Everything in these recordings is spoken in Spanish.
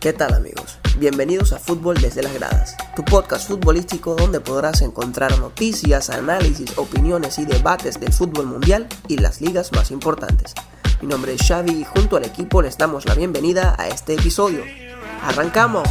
¿Qué tal, amigos? Bienvenidos a Fútbol desde las gradas, tu podcast futbolístico donde podrás encontrar noticias, análisis, opiniones y debates del fútbol mundial y las ligas más importantes. Mi nombre es Xavi y junto al equipo les damos la bienvenida a este episodio. ¡Arrancamos!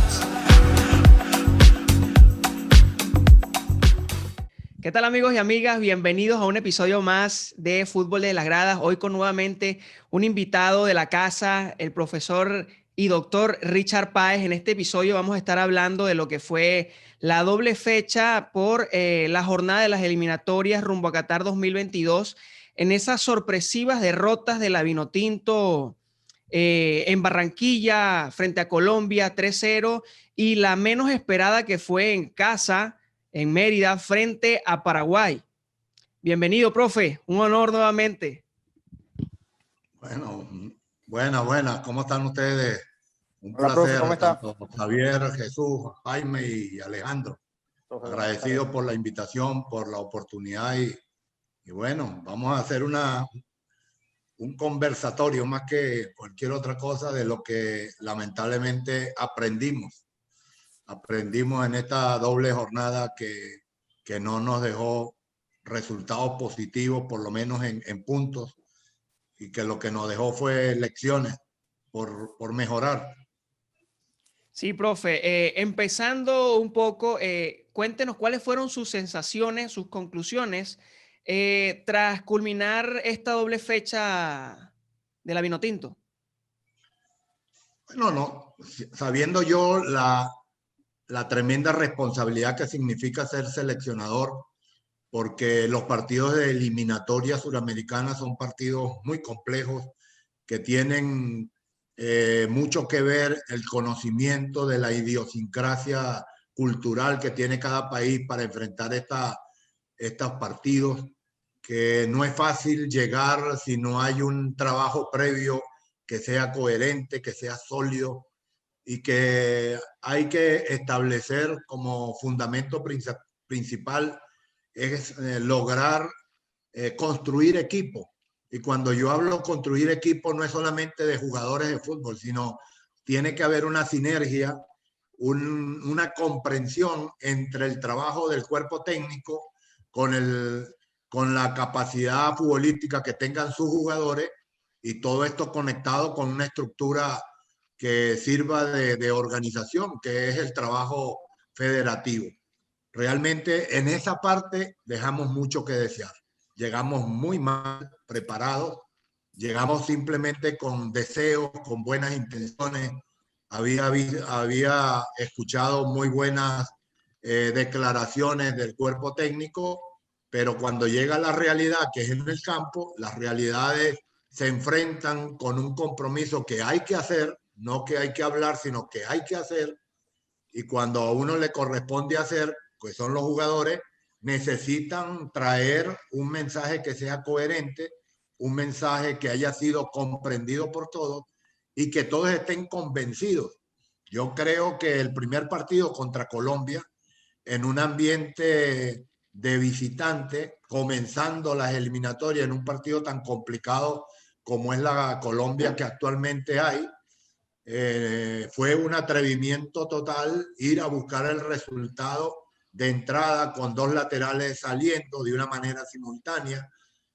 ¿Qué tal, amigos y amigas? Bienvenidos a un episodio más de Fútbol de las gradas. Hoy con nuevamente un invitado de la casa, el profesor y doctor Richard Páez. En este episodio vamos a estar hablando de lo que fue la doble fecha por la jornada de las eliminatorias rumbo a Qatar 2022, en esas sorpresivas derrotas de la Vinotinto en Barranquilla frente a Colombia 3-0 y la menos esperada que fue en casa, en Mérida, frente a Paraguay. Bienvenido, profe. Un honor nuevamente. Bueno, buenas. ¿Cómo están ustedes? Un Hola, placer, profe, ¿cómo está? tanto Javier, Jesús, Jaime y Alejandro. Profe, Agradecido por la invitación, por la oportunidad y bueno, vamos a hacer un conversatorio más que cualquier otra cosa de lo que lamentablemente aprendimos. Aprendimos en esta doble jornada que no nos dejó resultados positivos, por lo menos en puntos, y que lo que nos dejó fue lecciones por mejorar. Sí, profe. Empezando un poco, cuéntenos cuáles fueron sus sensaciones, sus conclusiones tras culminar esta doble fecha de la Vinotinto. Bueno, no, sabiendo yo la tremenda responsabilidad que significa ser seleccionador, porque los partidos de eliminatoria suramericana son partidos muy complejos que tienen mucho que ver el conocimiento de la idiosincrasia cultural que tiene cada país para enfrentar estos partidos, que no es fácil llegar si no hay un trabajo previo que sea coherente, que sea sólido y que hay que establecer como fundamento principal es lograr construir equipo. Y cuando yo hablo construir equipo no es solamente de jugadores de fútbol, sino tiene que haber una sinergia, una comprensión entre el trabajo del cuerpo técnico con la capacidad futbolística que tengan sus jugadores y todo esto conectado con una estructura que sirva de organización, que es el trabajo federativo. Realmente en esa parte dejamos mucho que desear. Llegamos muy mal preparados, llegamos simplemente con deseos, con buenas intenciones. Había escuchado muy buenas declaraciones del cuerpo técnico, pero cuando llega la realidad, que es en el campo, las realidades se enfrentan con un compromiso que hay que hacer, no que hay que hablar, sino que hay que hacer. Y cuando a uno le corresponde hacer, pues son los jugadores, necesitan traer un mensaje que sea coherente, un mensaje que haya sido comprendido por todos y que todos estén convencidos. Yo creo que el primer partido contra Colombia, en un ambiente de visitante, comenzando las eliminatorias en un partido tan complicado como es la Colombia que actualmente hay, fue un atrevimiento total ir a buscar el resultado de entrada con dos laterales saliendo de una manera simultánea,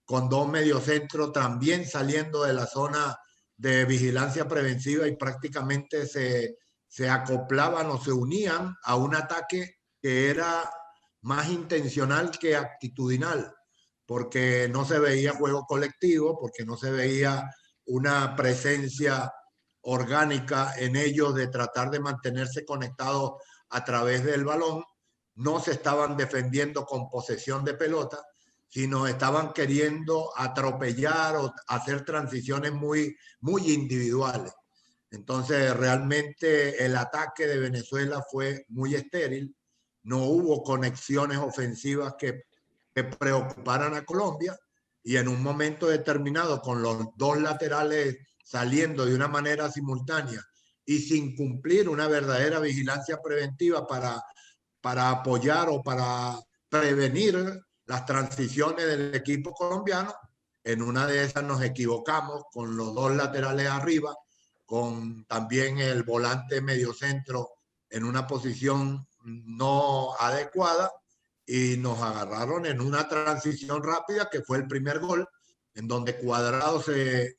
con dos mediocentros también saliendo de la zona de vigilancia preventiva y prácticamente se acoplaban o se unían a un ataque que era más intencional que actitudinal, porque no se veía juego colectivo, porque no se veía una presencia orgánica en ellos de tratar de mantenerse conectados a través del balón. No se estaban defendiendo con posesión de pelota, sino estaban queriendo atropellar o hacer transiciones muy individuales. Entonces, realmente el ataque de Venezuela fue muy estéril. No hubo conexiones ofensivas que preocuparan a Colombia y en un momento determinado, con los dos laterales saliendo de una manera simultánea y sin cumplir una verdadera vigilancia preventiva para apoyar o para prevenir las transiciones del equipo colombiano, en una de esas nos equivocamos con los dos laterales arriba con también el volante mediocentro en una posición no adecuada y nos agarraron en una transición rápida que fue el primer gol, en donde Cuadrado se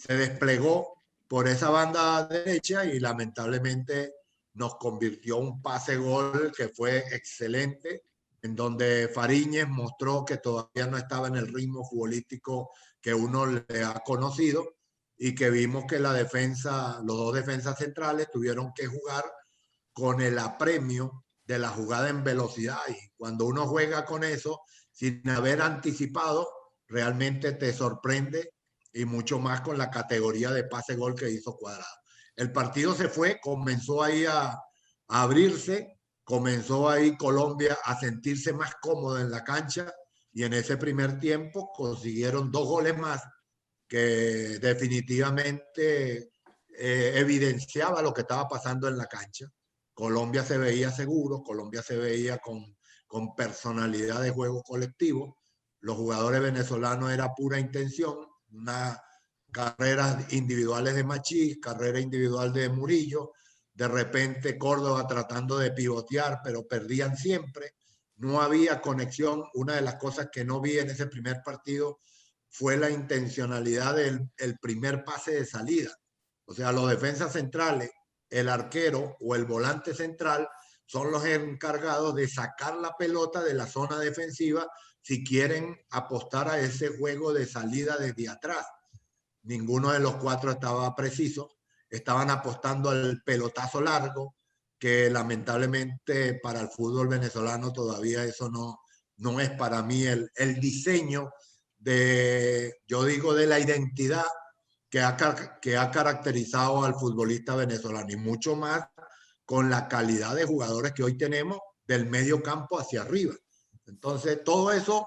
desplegó por esa banda derecha y lamentablemente nos convirtió un pase gol que fue excelente, en donde Fariñez mostró que todavía no estaba en el ritmo futbolístico que uno le ha conocido y que vimos que la defensa, los dos defensas centrales tuvieron que jugar con el apremio de la jugada en velocidad, y cuando uno juega con eso sin haber anticipado, realmente te sorprende, y mucho más con la categoría de pase gol que hizo Cuadrado. El partido se fue, comenzó ahí a abrirse, comenzó ahí Colombia a sentirse más cómoda en la cancha, y en ese primer tiempo consiguieron 2 goles más que definitivamente evidenciaba lo que estaba pasando en la cancha. Colombia se veía seguro, Colombia se veía con personalidad de juego colectivo. Los jugadores venezolanos era pura intención, una carreras individuales de Machís, carrera individual de Murillo, de repente Córdoba tratando de pivotear, pero perdían siempre. No había conexión. Una de las cosas que no vi en ese primer partido fue la intencionalidad del el primer pase de salida. O sea, los defensas centrales, el arquero o el volante central son los encargados de sacar la pelota de la zona defensiva si quieren apostar a ese juego de salida desde atrás. Ninguno de los cuatro estaba preciso. Estaban apostando al pelotazo largo, que lamentablemente para el fútbol venezolano todavía eso no es para mí el diseño yo digo, de la identidad que ha caracterizado al futbolista venezolano, y mucho más con la calidad de jugadores que hoy tenemos del medio campo hacia arriba. Entonces, todo eso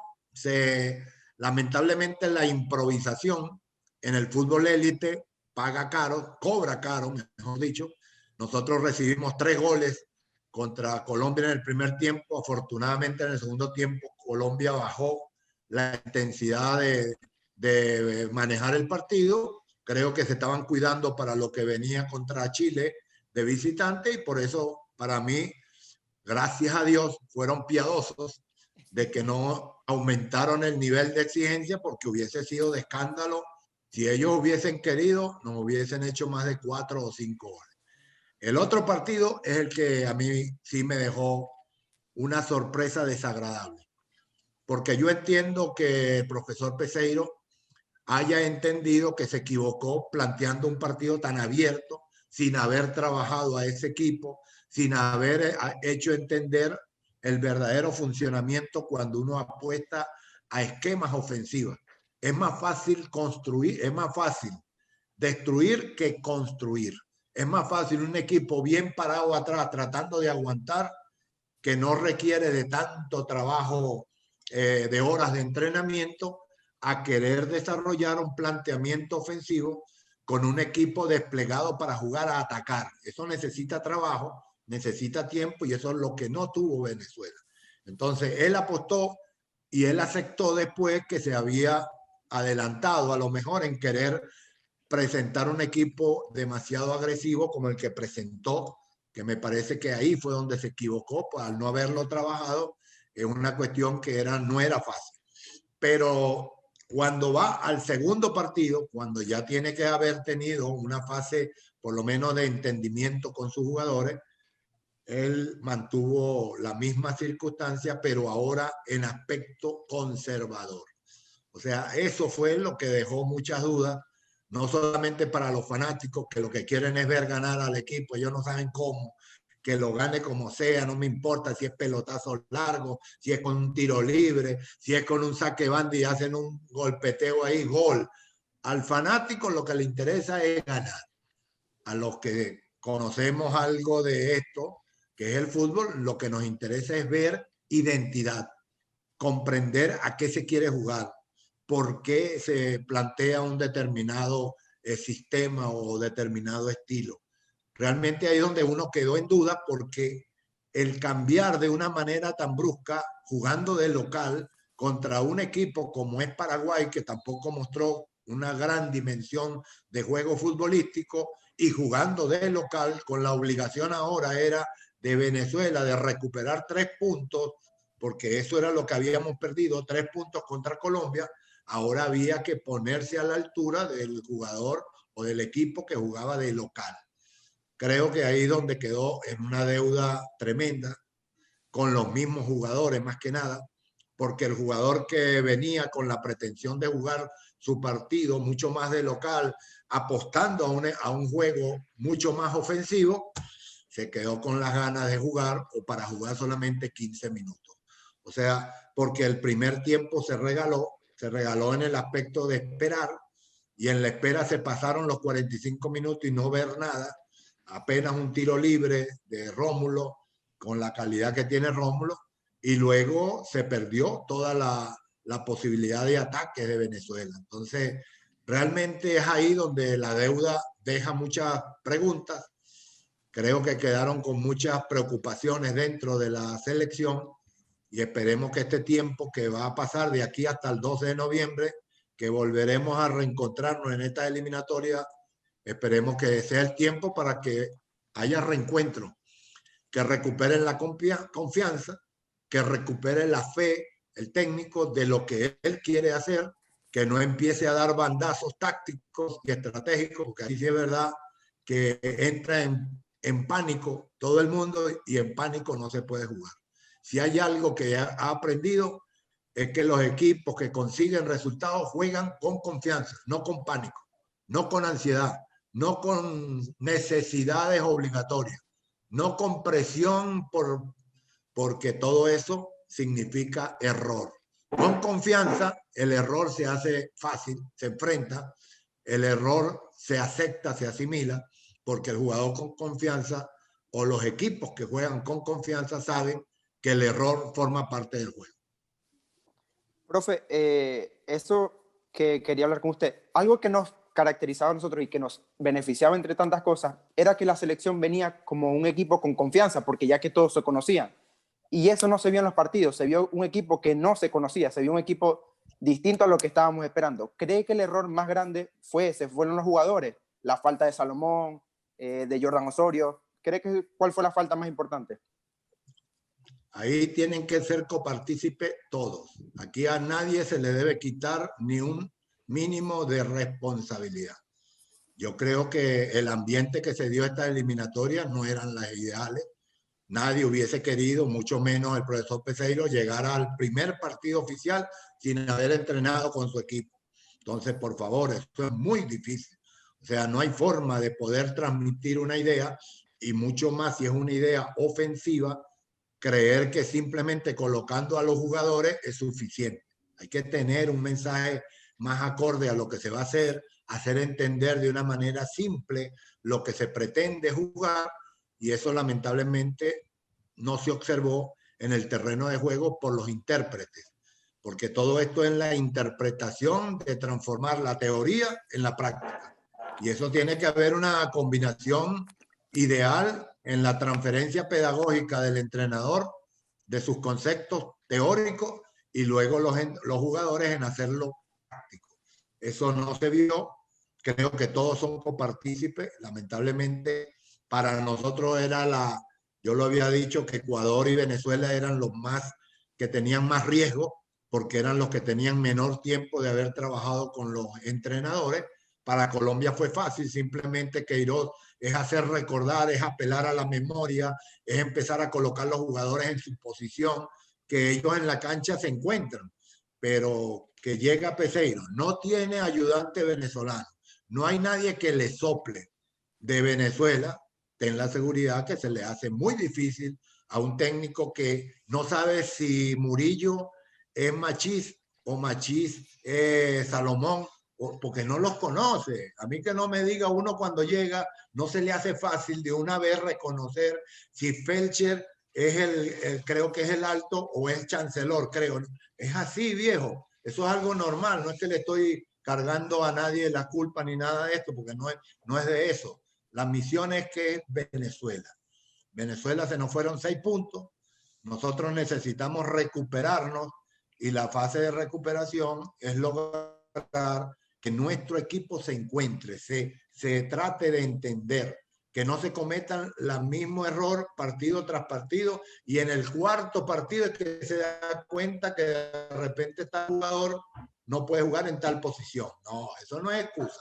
lamentablemente la improvisación en el fútbol élite paga caro, cobra caro, mejor dicho. Nosotros recibimos 3 goles contra Colombia en el primer tiempo. Afortunadamente en el segundo tiempo Colombia bajó la intensidad de manejar el partido. Creo que se estaban cuidando para lo que venía contra Chile de visitante, y por eso para mí, gracias a Dios, fueron piadosos de que no aumentaron el nivel de exigencia, porque hubiese sido de escándalo si ellos hubiesen querido, nos hubiesen hecho más de 4 o 5 goles. El otro partido es el que a mí sí me dejó una sorpresa desagradable, porque yo entiendo que el profesor Peseiro haya entendido que se equivocó planteando un partido tan abierto, sin haber trabajado a ese equipo, sin haber hecho entender el verdadero funcionamiento cuando uno apuesta a esquemas ofensivos. Es más fácil construir, es más fácil destruir que construir. Es más fácil un equipo bien parado atrás tratando de aguantar, que no requiere de tanto trabajo, de horas de entrenamiento, a querer desarrollar un planteamiento ofensivo con un equipo desplegado para jugar a atacar. Eso necesita trabajo, necesita tiempo, y eso es lo que no tuvo Venezuela. Entonces él apostó y él aceptó después que se había adelantado a lo mejor en querer presentar un equipo demasiado agresivo como el que presentó, que me parece que ahí fue donde se equivocó, pues, al no haberlo trabajado. Es una cuestión que no era fácil. Pero cuando va al segundo partido, cuando ya tiene que haber tenido una fase por lo menos de entendimiento con sus jugadores, él mantuvo la misma circunstancia, pero ahora en aspecto conservador. O sea, eso fue lo que dejó muchas dudas, no solamente para los fanáticos, que lo que quieren es ver ganar al equipo. Ellos no saben cómo, que lo gane como sea, no me importa si es pelotazo largo, si es con un tiro libre, si es con un saque banda y hacen un golpeteo ahí, gol. Al fanático lo que le interesa es ganar. A los que conocemos algo de esto, que es el fútbol, lo que nos interesa es ver identidad, comprender a qué se quiere jugar, por qué se plantea un determinado sistema o determinado estilo. Realmente ahí es donde uno quedó en duda, porque el cambiar de una manera tan brusca, jugando de local contra un equipo como es Paraguay, que tampoco mostró una gran dimensión de juego futbolístico, y jugando de local, con la obligación ahora era de Venezuela de recuperar 3 puntos, porque eso era lo que habíamos perdido, 3 puntos contra Colombia. Ahora había que ponerse a la altura del jugador o del equipo que jugaba de local. Creo que ahí es donde quedó en una deuda tremenda con los mismos jugadores, más que nada, porque el jugador que venía con la pretensión de jugar su partido mucho más de local, apostando a un juego mucho más ofensivo, se quedó con las ganas de jugar o para jugar solamente 15 minutos. O sea, porque el primer tiempo se regaló en el aspecto de esperar, y en la espera se pasaron los 45 minutos y no ver nada, apenas un tiro libre de Rómulo, con la calidad que tiene Rómulo, y luego se perdió toda la posibilidad de ataque de Venezuela. Entonces, realmente es ahí donde la deuda deja muchas preguntas. Creo que quedaron con muchas preocupaciones dentro de la selección, y esperemos que este tiempo que va a pasar de aquí hasta el 12 de noviembre, que volveremos a reencontrarnos en esta eliminatoria, esperemos que sea el tiempo para que haya reencuentro, que recuperen la confianza, que recupere la fe el técnico de lo que él quiere hacer, que no empiece a dar bandazos tácticos y estratégicos, porque ahí sí es verdad que entra en pánico todo el mundo, y en pánico no se puede jugar. Si hay algo que ha aprendido, es que los equipos que consiguen resultados juegan con confianza, no con pánico, no con ansiedad, no con necesidades obligatorias, no con presión porque todo eso significa error. Con confianza, el error se hace fácil, se enfrenta, el error se acepta, se asimila, porque el jugador con confianza o los equipos que juegan con confianza saben que el error forma parte del juego. Profe, eso que quería hablar con usted, algo que nos caracterizaba a nosotros y que nos beneficiaba entre tantas cosas, era que la selección venía como un equipo con confianza, porque ya que todos se conocían. Y eso no se vio en los partidos, se vio un equipo que no se conocía, se vio un equipo distinto a lo que estábamos esperando. ¿Cree que el error más grande fue ese? ¿Fueron los jugadores? La falta de Salomón, de Jordan Osorio. ¿Cuál fue la falta más importante? Ahí tienen que ser copartícipes todos. Aquí a nadie se le debe quitar ni un mínimo de responsabilidad. Yo creo que el ambiente que se dio a esta eliminatoria no eran las ideales. Nadie hubiese querido, mucho menos el profesor Peseiro, llegar al primer partido oficial sin haber entrenado con su equipo. Entonces, por favor, esto es muy difícil. O sea, no hay forma de poder transmitir una idea, y mucho más si es una idea ofensiva, creer que simplemente colocando a los jugadores es suficiente. Hay que tener un mensaje más acorde a lo que se va a hacer entender de una manera simple lo que se pretende jugar, y eso lamentablemente no se observó en el terreno de juego por los intérpretes, porque todo esto es la interpretación de transformar la teoría en la práctica, y eso tiene que haber una combinación ideal en la transferencia pedagógica del entrenador de sus conceptos teóricos, y luego los jugadores en hacerlo práctico. Eso no se vio. Creo que todos son copartícipes. Lamentablemente para nosotros yo lo había dicho, que Ecuador y Venezuela eran los más que tenían más riesgo, porque eran los que tenían menor tiempo de haber trabajado con los entrenadores. Para Colombia fue fácil, simplemente Queiroz es hacer recordar, es apelar a la memoria, es empezar a colocar los jugadores en su posición, que ellos en la cancha se encuentran. Pero que llega Peseiro, no tiene ayudante venezolano, no hay nadie que le sople de Venezuela, ten la seguridad que se le hace muy difícil a un técnico que no sabe si Murillo es Machís o Machís es Salomón, porque no los conoce. A mí que no me diga uno cuando llega, no se le hace fácil de una vez reconocer si Felcher es creo que es el alto, o es Chancellor, creo. Es así, viejo. Eso es algo normal. No es que le estoy cargando a nadie la culpa ni nada de esto, porque no es de eso. La misión es que es Venezuela. Venezuela se nos fueron 6 puntos. Nosotros necesitamos recuperarnos, y la fase de recuperación es lograr que nuestro equipo se encuentre, se se trate de entender, que no se cometan el mismo error partido tras partido, y en el cuarto partido es que se da cuenta que de repente tal jugador no puede jugar en tal posición. No, eso no es excusa.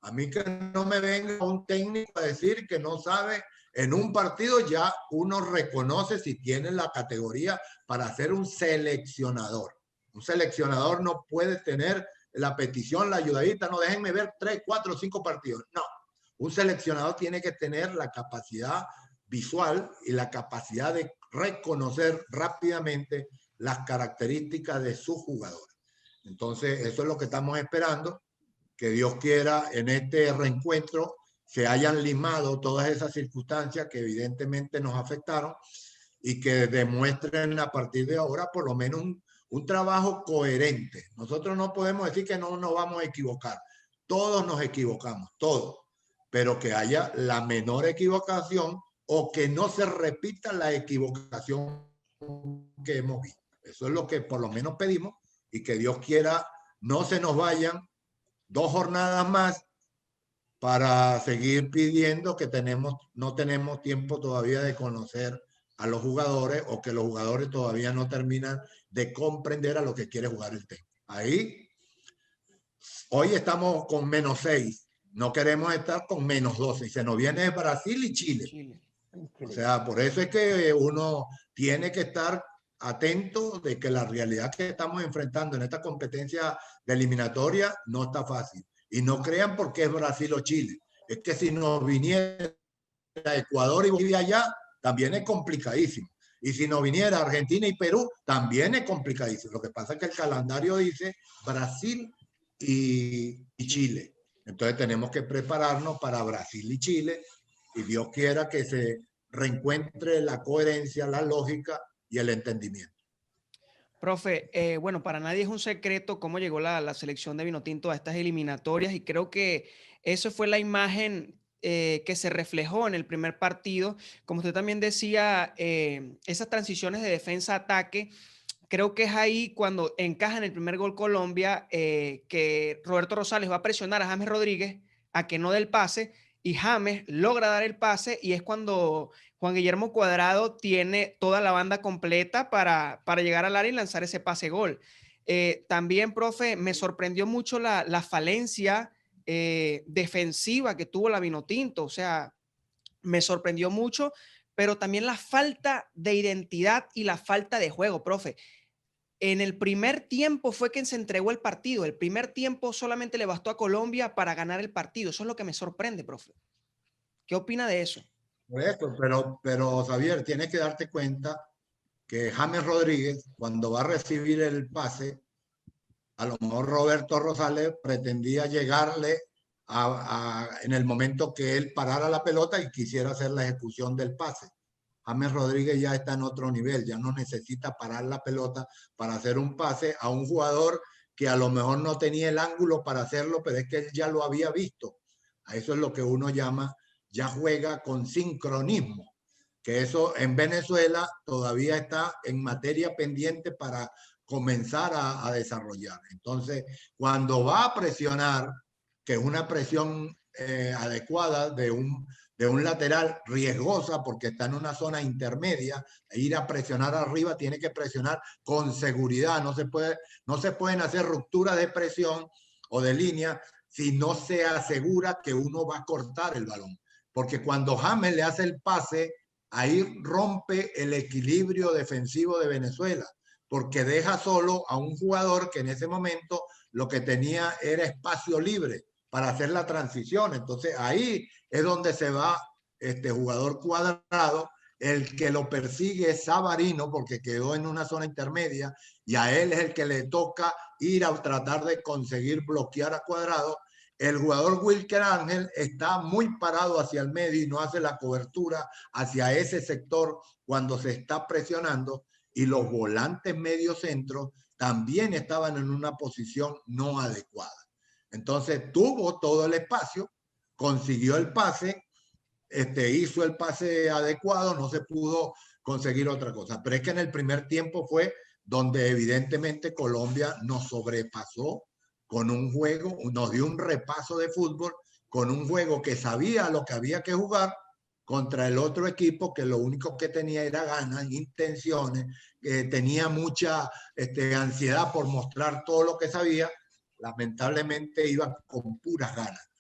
A mí que no me venga un técnico a decir que no sabe. En un partido ya uno reconoce si tiene la categoría para ser un seleccionador. Un seleccionador no puede tener la petición, la ayudadita, no, déjenme ver 3, 4, 5 partidos. No, un seleccionador tiene que tener la capacidad visual y la capacidad de reconocer rápidamente las características de sus jugadores. Entonces, eso es lo que estamos esperando, que Dios quiera en este reencuentro se hayan limado todas esas circunstancias que evidentemente nos afectaron y que demuestren a partir de ahora por lo menos un trabajo coherente. Nosotros no podemos decir que no nos vamos a equivocar. Todos nos equivocamos, todos. Pero que haya la menor equivocación o que no se repita la equivocación que hemos visto. Eso es lo que por lo menos pedimos, y que Dios quiera no se nos vayan 2 jornadas más para seguir pidiendo que no tenemos tiempo todavía de conocer a los jugadores, o que los jugadores todavía no terminan de comprender a lo que quiere jugar el técnico. Ahí, hoy estamos con -6, no queremos estar con -12, y se nos viene Brasil y Chile. O sea, por eso es que uno tiene que estar atento de que la realidad que estamos enfrentando en esta competencia de eliminatoria no está fácil. Y no crean porque es Brasil o Chile. Es que si nos viniera Ecuador y Bolivia allá, también es complicadísimo. Y si nos viniera Argentina y Perú, también es complicadísimo. Lo que pasa es que el calendario dice Brasil y Chile. Entonces tenemos que prepararnos para Brasil y Chile, y Dios quiera que se reencuentre la coherencia, la lógica y el entendimiento. Profe, bueno, para nadie es un secreto cómo llegó la selección de Vinotinto a estas eliminatorias, y creo que eso fue la imagen que se reflejó en el primer partido. Como usted también decía, esas transiciones de defensa-ataque, creo que es ahí cuando encaja en el primer gol Colombia, que Roberto Rosales va a presionar a James Rodríguez a que no dé el pase, y James logra dar el pase, y es cuando Juan Guillermo Cuadrado tiene toda la banda completa para llegar al área y lanzar ese pase gol. También, profe, me sorprendió mucho la falencia defensiva que tuvo la Vinotinto. O sea, me sorprendió mucho, pero también la falta de identidad y la falta de juego, profe. En el primer tiempo fue que se entregó el partido. El primer tiempo solamente le bastó a Colombia para ganar el partido. Eso es lo que me sorprende, profe. ¿Qué opina de eso? Por eso, pero Xavier, tienes que darte cuenta que James Rodríguez, cuando va a recibir el pase, a lo mejor Roberto Rosales pretendía llegarle en el momento que él parara la pelota y quisiera hacer la ejecución del pase. James Rodríguez ya está en otro nivel, ya no necesita parar la pelota para hacer un pase a un jugador que a lo mejor no tenía el ángulo para hacerlo, pero es que él ya lo había visto. A eso es lo que uno llama, ya juega con sincronismo, que eso en Venezuela todavía está en materia pendiente para comenzar a desarrollar. Entonces, cuando va a presionar, que es una presión adecuada de un lateral, riesgosa porque está en una zona intermedia, e ir a presionar arriba, tiene que presionar con seguridad. No se pueden hacer rupturas de presión o de línea si no se asegura que uno va a cortar el balón. Porque cuando James le hace el pase, ahí rompe el equilibrio defensivo de Venezuela, porque deja solo a un jugador que en ese momento lo que tenía era espacio libre para hacer la transición. Entonces ahí es donde se va este jugador Cuadrado. El que lo persigue es Savarino, porque quedó en una zona intermedia, y a él es el que le toca ir a tratar de conseguir bloquear a Cuadrado. El jugador Wilker Ángel está muy parado hacia el medio y no hace la cobertura hacia ese sector cuando se está presionando, y los volantes medio centro también estaban en una posición no adecuada. Entonces tuvo todo el espacio, consiguió el pase, hizo el pase adecuado, no se pudo conseguir otra cosa. Pero es que en el primer tiempo fue donde evidentemente Colombia nos sobrepasó con un juego, nos dio un repaso de fútbol con un juego que sabía lo que había que jugar contra el otro equipo que lo único que tenía era ganas, intenciones, que tenía mucha ansiedad por mostrar todo lo que sabía. Lamentablemente iba con puras ganas.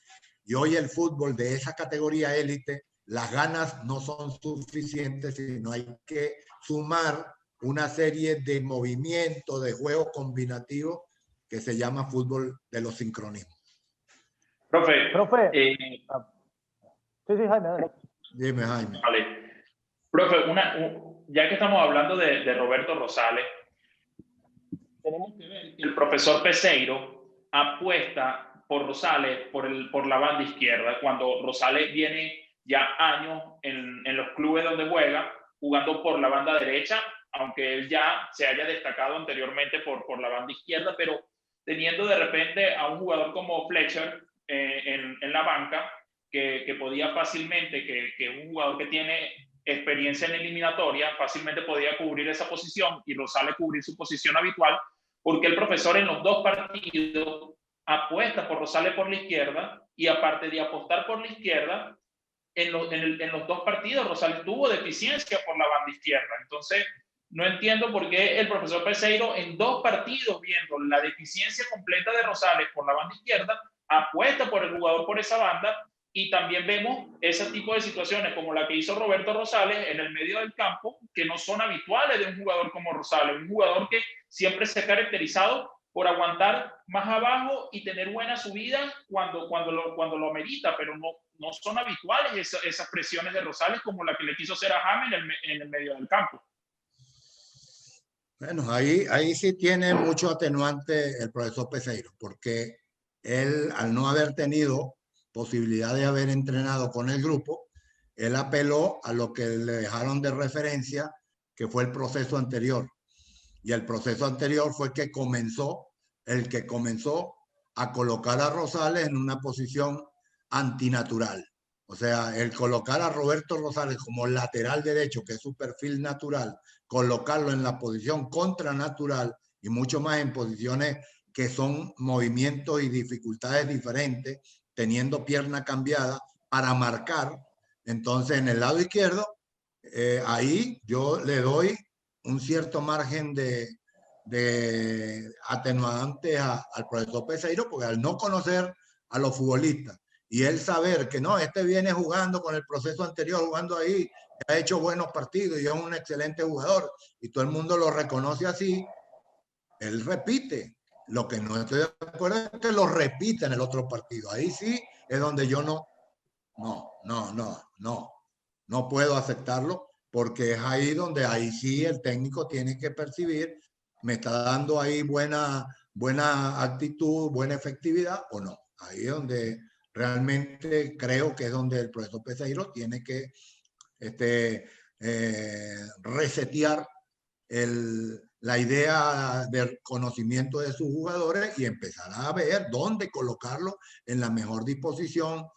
Y hoy el fútbol de esa categoría élite, las ganas no son suficientes, sino hay que sumar una serie de movimientos, de juegos combinativos que se llama fútbol de los sincronismos. Profe, Sí, Jaime, dale. Dime, Jaime. vale. Profe, ya que estamos hablando de Roberto Rosales, tenemos que ver que el profesor Peseiro apuesta por Rosales por la banda izquierda, cuando Rosales viene ya años en los clubes donde juega, jugando por la banda derecha, aunque él ya se haya destacado anteriormente por la banda izquierda, pero teniendo de repente a un jugador como Fletcher en la banca, que podía fácilmente, que un jugador que tiene experiencia en eliminatoria, fácilmente podía cubrir esa posición y Rosales cubrir su posición habitual, porque el profesor en los dos partidos apuesta por Rosales por la izquierda, y aparte de apostar por la izquierda, en los dos partidos Rosales tuvo deficiencia por la banda izquierda. Entonces, no entiendo por qué el profesor Peseiro en dos partidos, viendo la deficiencia completa de Rosales por la banda izquierda, apuesta por el jugador por esa banda. Y también vemos ese tipo de situaciones como la que hizo Roberto Rosales en el medio del campo, que no son habituales de un jugador como Rosales, un jugador que siempre se ha caracterizado por aguantar más abajo y tener buena subida cuando lo merita, pero no son habituales esas presiones de Rosales como la que le quiso hacer a James en el medio del campo. Bueno, ahí sí tiene mucho atenuante el profesor Peseiro, porque él, al no haber tenido posibilidad de haber entrenado con el grupo, él apeló a lo que le dejaron de referencia, que fue el proceso anterior. Y el proceso anterior fue el que comenzó a colocar a Rosales en una posición antinatural. O sea, el colocar a Roberto Rosales como lateral derecho, que es su perfil natural, colocarlo en la posición contranatural y mucho más en posiciones que son movimientos y dificultades diferentes, teniendo pierna cambiada para marcar. Entonces, en el lado izquierdo, ahí yo le doy un cierto margen de atenuantes al profesor Peseiro, porque al no conocer a los futbolistas y él saber que no, este viene jugando con el proceso anterior, jugando ahí, ha hecho buenos partidos y es un excelente jugador y todo el mundo lo reconoce así, él repite. Lo que no estoy de acuerdo es que lo repita en el otro partido. Ahí sí es donde yo no puedo aceptarlo, porque es ahí donde ahí sí el técnico tiene que percibir, me está dando ahí buena actitud, buena efectividad o no. Ahí es donde realmente creo que es donde el profesor Peseiro tiene que resetear la idea del conocimiento de sus jugadores y empezar a ver dónde colocarlo en la mejor disposición.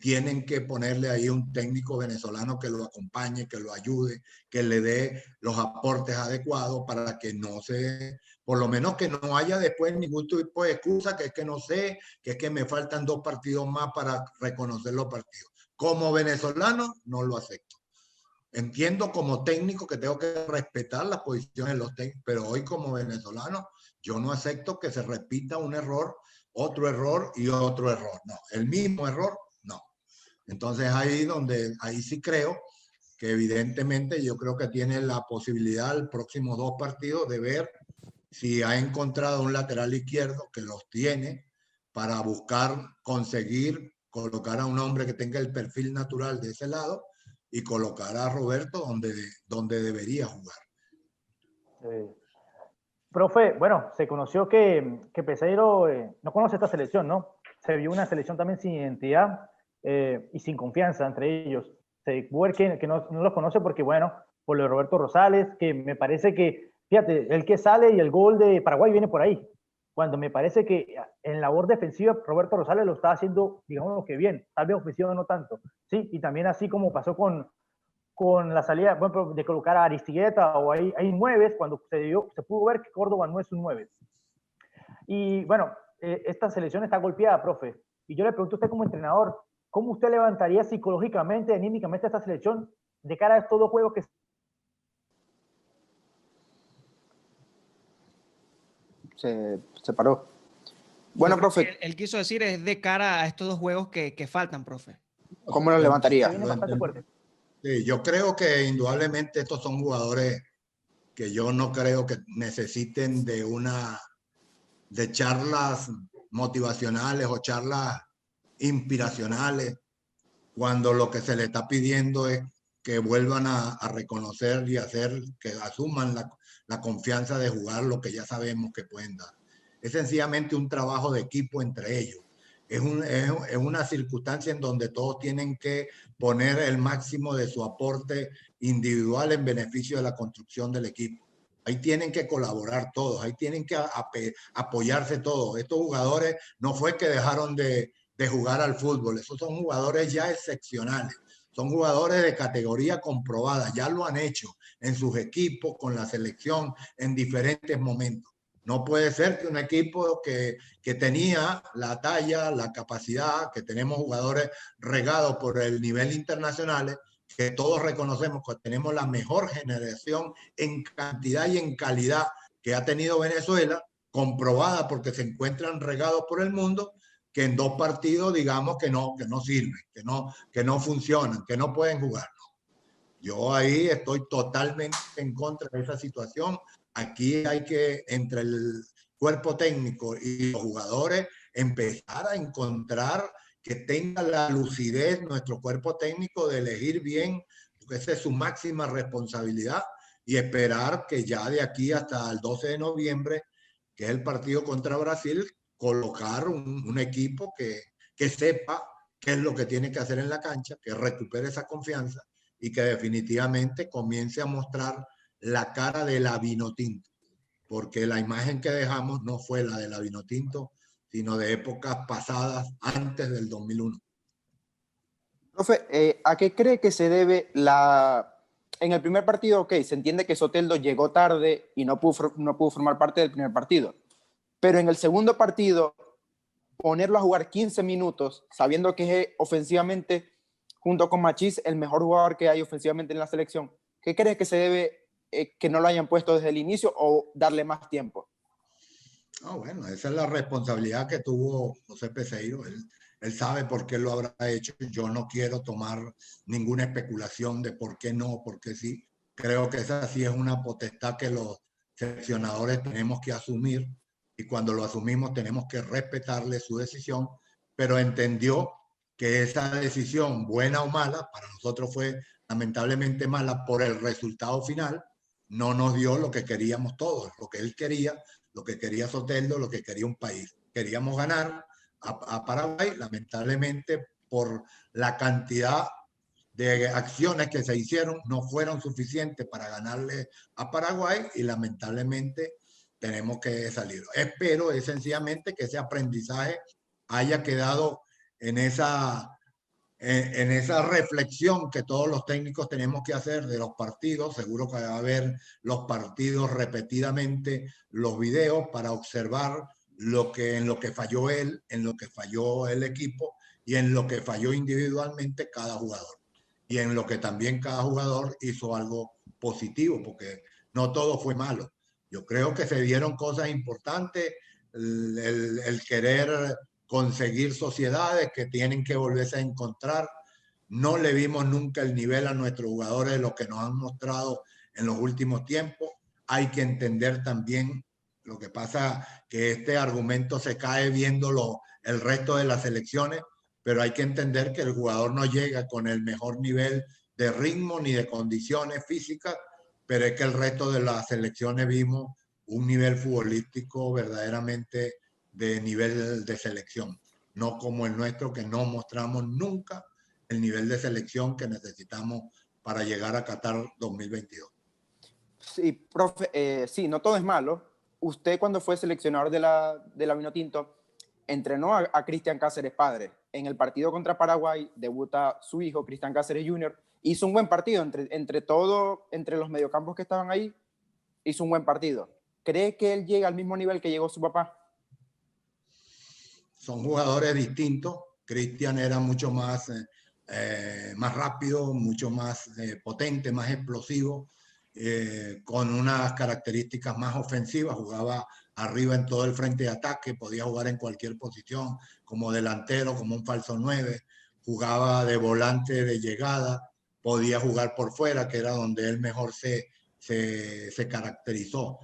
Tienen que ponerle ahí un técnico venezolano que lo acompañe, que lo ayude, que le dé los aportes adecuados para que no se, por lo menos que no haya después ningún tipo de excusa, que es que no sé, que es que me faltan 2 partidos más para reconocer los partidos. Como venezolano no lo acepto. Entiendo como técnico que tengo que respetar las posiciones de los técnicos, pero hoy como venezolano yo no acepto que se repita un error, otro error y otro error. No, el mismo error, no. Entonces ahí sí creo que evidentemente yo creo que tiene la posibilidad el próximo 2 partidos de ver si ha encontrado un lateral izquierdo, que los tiene, para buscar conseguir colocar a un hombre que tenga el perfil natural de ese lado y colocar a Roberto donde debería jugar. Profe, bueno, se conoció que Peseiro no conoce esta selección, ¿no? Se vio una selección también sin identidad y sin confianza entre ellos. Se puede ver que no los conoce porque, bueno, por lo de Roberto Rosales, que me parece que, fíjate, el que sale y el gol de Paraguay viene por ahí. Cuando me parece que en labor defensiva Roberto Rosales lo está haciendo, digamos, lo que bien, tal vez ofensiva no tanto, ¿sí? Y también así como pasó con la salida, bueno, de colocar a Aristigueta o hay 9, cuando se pudo ver que Córdoba no es un 9. Y bueno, esta selección está golpeada, profe. Y yo le pregunto a usted como entrenador, ¿cómo usted levantaría psicológicamente, anímicamente esta selección de cara a estos dos juegos que se paró? Bueno, Yo creo que profe, él quiso decir es de cara a estos dos juegos que faltan, profe. ¿cómo lo se levantaría? viene bastante fuerte? Sí, yo creo que indudablemente estos son jugadores que yo no creo que necesiten de charlas motivacionales o charlas inspiracionales, cuando lo que se le está pidiendo es que vuelvan a reconocer y hacer, que asuman la confianza de jugar lo que ya sabemos que pueden dar. Es sencillamente un trabajo de equipo entre ellos. Es una circunstancia en donde todos tienen que poner el máximo de su aporte individual en beneficio de la construcción del equipo. Ahí tienen que colaborar todos, ahí tienen que apoyarse todos. Estos jugadores no fue que dejaron de jugar al fútbol, esos son jugadores ya excepcionales, son jugadores de categoría comprobada, ya lo han hecho en sus equipos, con la selección, en diferentes momentos. No puede ser que un equipo que tenía la talla, la capacidad, que tenemos jugadores regados por el nivel internacional, que todos reconocemos que tenemos la mejor generación en cantidad y en calidad que ha tenido Venezuela, comprobada porque se encuentran regados por el mundo, que en 2 partidos digamos que no sirven, que no funcionan, que no pueden jugar. Yo ahí estoy totalmente en contra de esa situación. Aquí hay que, entre el cuerpo técnico y los jugadores, empezar a encontrar que tenga la lucidez nuestro cuerpo técnico de elegir bien, porque esa es su máxima responsabilidad, y esperar que ya de aquí hasta el 12 de noviembre, que es el partido contra Brasil, colocar un equipo que sepa qué es lo que tiene que hacer en la cancha, que recupere esa confianza y que definitivamente comience a mostrar la cara de la Vinotinto, porque la imagen que dejamos no fue la de la Vinotinto, sino de épocas pasadas antes del 2001. Profe, ¿a qué cree que se debe la... En el primer partido, ok, se entiende que Soteldo llegó tarde y no pudo formar parte del primer partido, pero en el segundo partido, ponerlo a jugar 15 minutos, sabiendo que es ofensivamente, junto con Machís, el mejor jugador que hay ofensivamente en la selección, ¿qué cree que se debe que no lo hayan puesto desde el inicio o darle más tiempo? Bueno, esa es la responsabilidad que tuvo José Peseiro. Él sabe por qué lo habrá hecho. Yo no quiero tomar ninguna especulación de por qué no, por qué sí. Creo que esa sí es una potestad que los seleccionadores tenemos que asumir, y cuando lo asumimos tenemos que respetarle su decisión, pero entendió que esa decisión, buena o mala, para nosotros fue lamentablemente mala por el resultado final, no nos dio lo que queríamos todos, lo que él quería, lo que quería Soteldo, lo que quería un país. Queríamos ganar a Paraguay, lamentablemente por la cantidad de acciones que se hicieron no fueron suficientes para ganarle a Paraguay, y lamentablemente tenemos que salir. Espero sencillamente que ese aprendizaje haya quedado en esa reflexión que todos los técnicos tenemos que hacer de los partidos. Seguro que va a haber los partidos repetidamente, los videos, para observar en lo que falló él, en lo que falló el equipo y en lo que falló individualmente cada jugador. Y en lo que también cada jugador hizo algo positivo, porque no todo fue malo. Yo creo que se dieron cosas importantes, el querer conseguir sociedades que tienen que volverse a encontrar. No le vimos nunca el nivel a nuestros jugadores de lo que nos han mostrado en los últimos tiempos. Hay que entender también lo que pasa, que este argumento se cae viendo el resto de las selecciones, pero hay que entender que el jugador no llega con el mejor nivel de ritmo ni de condiciones físicas, pero es que el resto de las selecciones vimos un nivel futbolístico verdaderamente de nivel de selección, no como el nuestro, que no mostramos nunca el nivel de selección que necesitamos para llegar a Qatar 2022. Sí, profe, sí, no todo es malo. Usted, cuando fue seleccionador de la Vinotinto, entrenó a Cristian Cáceres padre. En el partido contra Paraguay debuta su hijo, Cristian Cáceres Jr. Hizo un buen partido entre los mediocampos que estaban ahí, hizo un buen partido. ¿Cree que él llega al mismo nivel que llegó su papá? son jugadores distintos. Cristian era mucho más, más rápido, mucho más potente, más explosivo, con unas características más ofensivas. Jugaba arriba en todo el frente de ataque, podía jugar en cualquier posición, como delantero, como un falso 9, jugaba de volante de llegada, podía jugar por fuera, que era donde él mejor se caracterizó.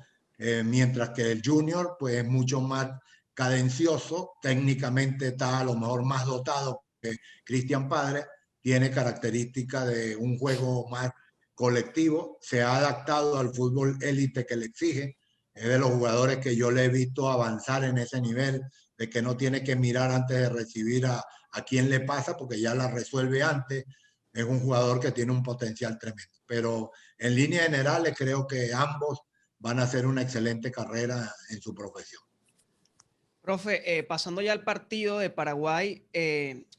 Mientras que el Junior pues es mucho más cadencioso, técnicamente está a lo mejor más dotado que Cristian Padre, tiene características de un juego más colectivo, se ha adaptado al fútbol élite que le exige, es de los jugadores que yo le he visto avanzar en ese nivel, de que no tiene que mirar antes de recibir a quién le pasa, porque ya la resuelve antes. Es un jugador que tiene un potencial tremendo. Pero en líneas generales creo que ambos van a hacer una excelente carrera en su profesión. Profe, pasando ya al partido de Paraguay,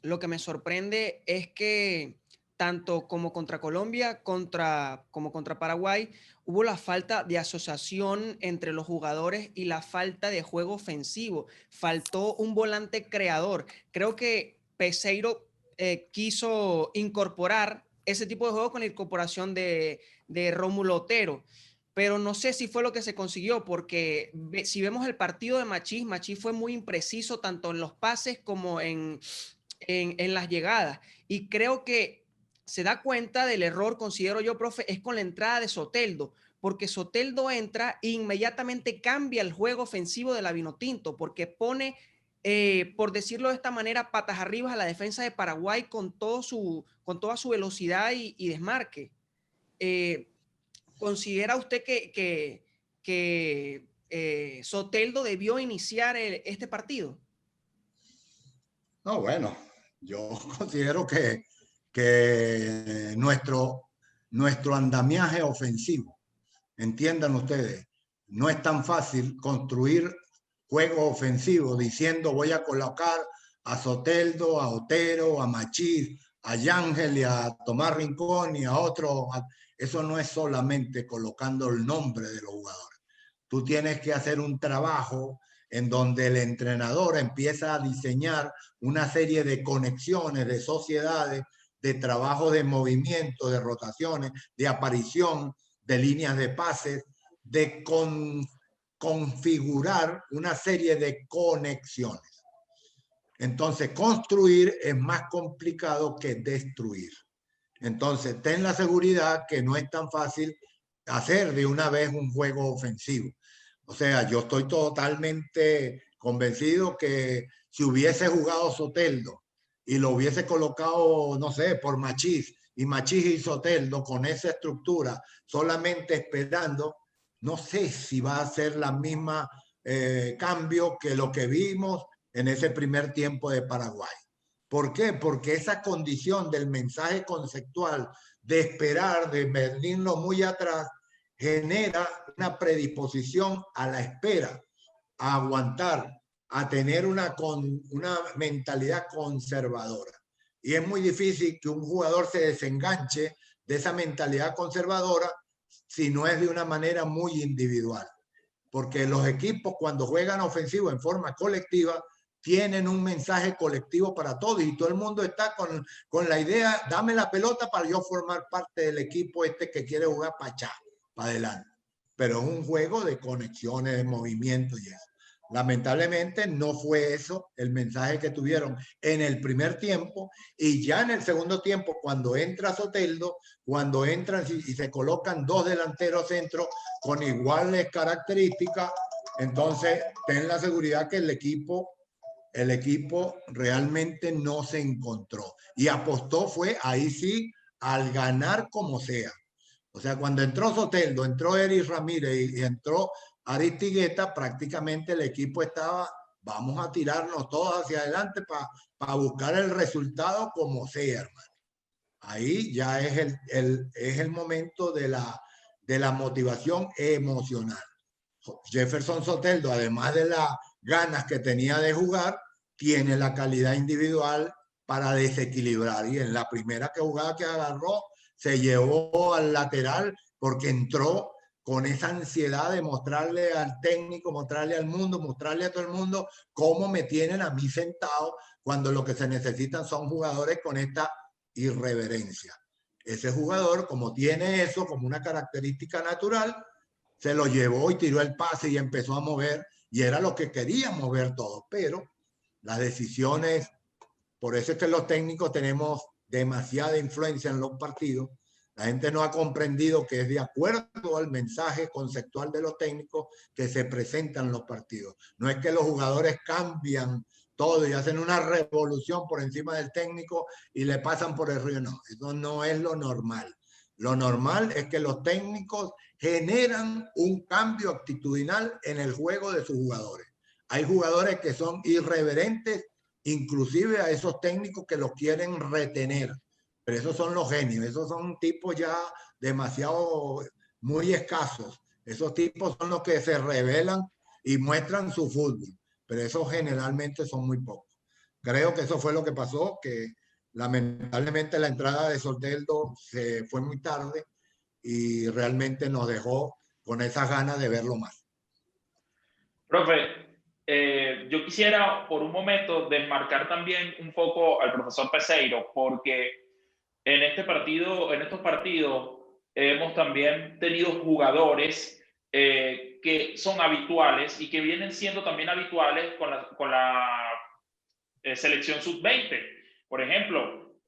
lo que me sorprende es que tanto como contra Colombia como contra Paraguay hubo la falta de asociación entre los jugadores y la falta de juego ofensivo. Faltó un volante creador. Creo que Peseiro quiso incorporar ese tipo de juego con la incorporación de Rómulo Otero, pero no sé si fue lo que se consiguió, porque si vemos el partido de Machís fue muy impreciso tanto en los pases como en las llegadas. Y creo que se da cuenta del error, considero yo, profe, es con la entrada de Soteldo, porque Soteldo entra e inmediatamente cambia el juego ofensivo de la Vinotinto, porque pone, por decirlo de esta manera, patas arriba a la defensa de Paraguay con toda su velocidad y desmarque. ¿Considera usted que Soteldo debió iniciar este partido? No, bueno, yo considero que nuestro andamiaje ofensivo, entiendan ustedes, no es tan fácil construir juego ofensivo diciendo voy a colocar a Soteldo, a Otero, a Machís, a Yángel y a Tomás Rincón y a otro. Eso no es solamente colocando el nombre de los jugadores. Tú tienes que hacer un trabajo en donde el entrenador empieza a diseñar una serie de conexiones, de sociedades, de trabajo de movimiento, de rotaciones, de aparición, de líneas de pases, de configurar una serie de conexiones. Entonces, construir es más complicado que destruir. Entonces, ten la seguridad que no es tan fácil hacer de una vez un juego ofensivo. O sea, yo estoy totalmente convencido que si hubiese jugado Soteldo y lo hubiese colocado, no sé, por Machís, y Machís y Soteldo con esa estructura, solamente esperando, no sé si va a ser la misma cambio que lo que vimos en ese primer tiempo de Paraguay. ¿Por qué? Porque esa condición del mensaje conceptual de esperar, de venirlo muy atrás, genera una predisposición a la espera, a aguantar, a tener una mentalidad conservadora. Y es muy difícil que un jugador se desenganche de esa mentalidad conservadora si no es de una manera muy individual. Porque los equipos cuando juegan ofensivo en forma colectiva tienen un mensaje colectivo para todos y todo el mundo está con la idea, dame la pelota para yo formar parte del equipo que quiere jugar para allá, para adelante. Pero es un juego de conexiones, de movimiento y eso. Lamentablemente no fue eso el mensaje que tuvieron en el primer tiempo, y ya en el segundo tiempo cuando entra Soteldo, cuando entran y se colocan dos delanteros centros con iguales características, entonces ten la seguridad que el equipo realmente no se encontró y apostó fue ahí sí al ganar como sea. O sea, cuando entró Soteldo, entró Eris Ramírez y entró Aristigueta, prácticamente el equipo estaba, vamos a tirarnos todos hacia adelante para buscar el resultado como sea, hermano. Ahí ya es el momento de la motivación emocional. Jefferson Soteldo, además de las ganas que tenía de jugar, tiene la calidad individual para desequilibrar. Y en la primera jugada que agarró, se llevó al lateral porque entró con esa ansiedad de mostrarle al técnico, mostrarle al mundo, mostrarle a todo el mundo cómo me tienen a mí sentado cuando lo que se necesitan son jugadores con esta irreverencia. Ese jugador, como tiene eso como una característica natural, se lo llevó y tiró el pase y empezó a mover, y era lo que quería mover todo, pero las decisiones, por eso es que los técnicos tenemos demasiada influencia en los partidos. La gente no ha comprendido que es de acuerdo al mensaje conceptual de los técnicos que se presentan en los partidos. No es que los jugadores cambian todo y hacen una revolución por encima del técnico y le pasan por el río. No, eso no es lo normal. Lo normal es que los técnicos generan un cambio actitudinal en el juego de sus jugadores. Hay jugadores que son irreverentes, inclusive a esos técnicos que los quieren retener. Pero esos son los genios, esos son tipos ya demasiado, muy escasos. Esos tipos son los que se revelan y muestran su fútbol, pero esos generalmente son muy pocos. Creo que eso fue lo que pasó, que lamentablemente la entrada de Soteldo se fue muy tarde y realmente nos dejó con esas ganas de verlo más. Profe, yo quisiera por un momento desmarcar también un poco al profesor Peseiro, porque en estos partidos hemos también tenido jugadores que son habituales y que vienen siendo también habituales con la selección sub-20. Por ejemplo,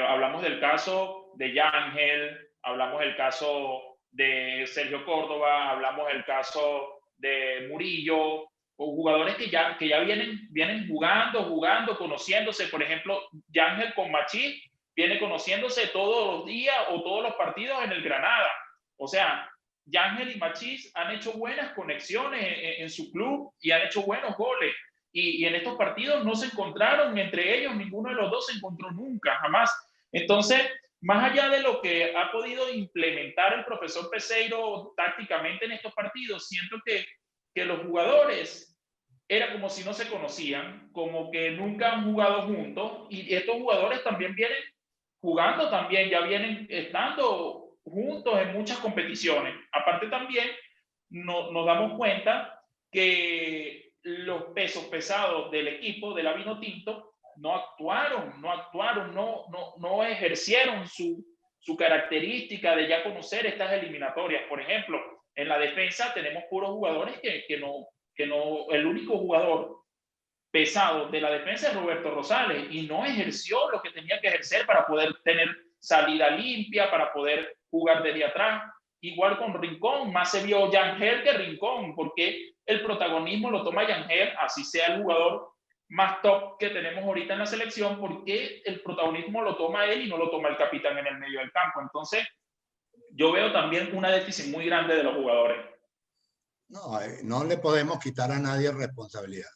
hablamos del caso de Yángel, hablamos del caso de Sergio Córdoba, hablamos del caso de Murillo, o jugadores que ya vienen jugando, conociéndose. Por ejemplo, Yángel con Machís viene conociéndose todos los días o todos los partidos en el Granada. O sea, Yángel y Machís han hecho buenas conexiones en su club y han hecho buenos goles. Y en estos partidos no se encontraron entre ellos, ninguno de los dos se encontró nunca, jamás. Entonces, más allá de lo que ha podido implementar el profesor Peseiro tácticamente en estos partidos, siento que los jugadores era como si no se conocían, como que nunca han jugado juntos, y estos jugadores también vienen jugando, también ya vienen estando juntos en muchas competiciones. Aparte también nos damos cuenta que los pesos pesados del equipo de la Vinotinto no ejercieron su característica de ya conocer estas eliminatorias. Por ejemplo, en la defensa tenemos puros jugadores que no, el único jugador pesado de la defensa es Roberto Rosales y no ejerció lo que tenía que ejercer para poder tener salida limpia, para poder jugar desde atrás. Igual con Rincón, más se vio Yángel que Rincón, porque el protagonismo lo toma Yángel, así sea el jugador más top que tenemos ahorita en la selección, porque el protagonismo lo toma él y no lo toma el capitán en el medio del campo. Entonces, yo veo también una déficit muy grande de los jugadores. No, no le podemos quitar a nadie responsabilidad.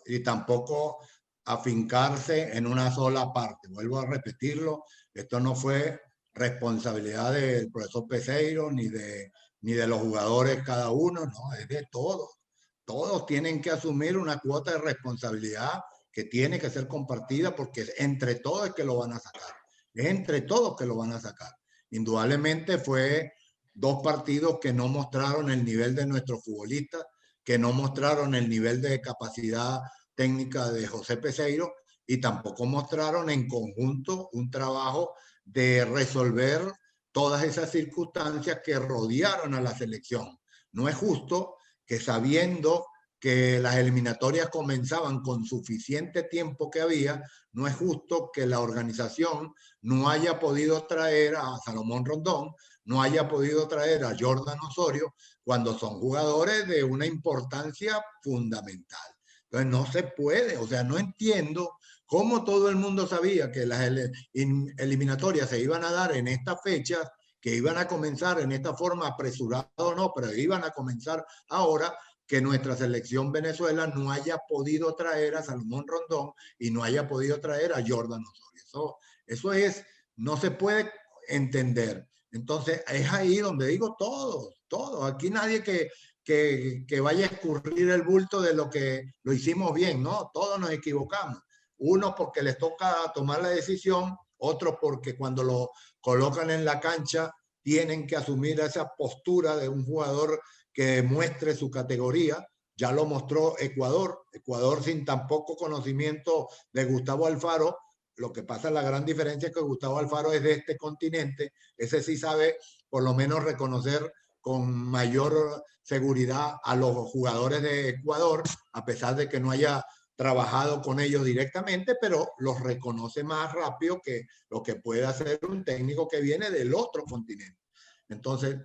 Y tampoco afincarse en una sola parte. Vuelvo a repetirlo, esto no fue responsabilidad del profesor Peseiro ni de los jugadores cada uno, no, es de todos. Todos tienen que asumir una cuota de responsabilidad que tiene que ser compartida porque entre todos es que lo van a sacar. Es entre todos que lo van a sacar. Indudablemente fue 2 partidos que no mostraron el nivel de nuestros futbolistas, que no mostraron el nivel de capacidad técnica de José Peseiro y tampoco mostraron en conjunto un trabajo de resolver todas esas circunstancias que rodearon a la selección. No es justo que sabiendo que las eliminatorias comenzaban con suficiente tiempo que había, no es justo que la organización no haya podido traer a Salomón Rondón, no haya podido traer a Jordan Osorio, cuando son jugadores de una importancia fundamental. Entonces no se puede, o sea, no entiendo cómo todo el mundo sabía que las eliminatorias se iban a dar en estas fechas, que iban a comenzar en esta forma apresurada o no, pero iban a comenzar ahora, que nuestra selección Venezuela no haya podido traer a Salomón Rondón y no haya podido traer a Jordan Osorio. Eso es, no se puede entender. Entonces es ahí donde digo todos. Aquí nadie que vaya a escurrir el bulto de lo que lo hicimos bien, ¿no? Todos nos equivocamos. Unos porque les toca tomar la decisión, otros porque cuando lo colocan en la cancha tienen que asumir esa postura de un jugador que demuestre su categoría. Ya lo mostró Ecuador, Ecuador sin tampoco conocimiento de Gustavo Alfaro. Lo que pasa, la gran diferencia es que Gustavo Alfaro es de este continente, ese sí sabe por lo menos reconocer con mayor seguridad a los jugadores de Ecuador, a pesar de que no haya trabajado con ellos directamente, pero los reconoce más rápido que lo que puede hacer un técnico que viene del otro continente. Entonces,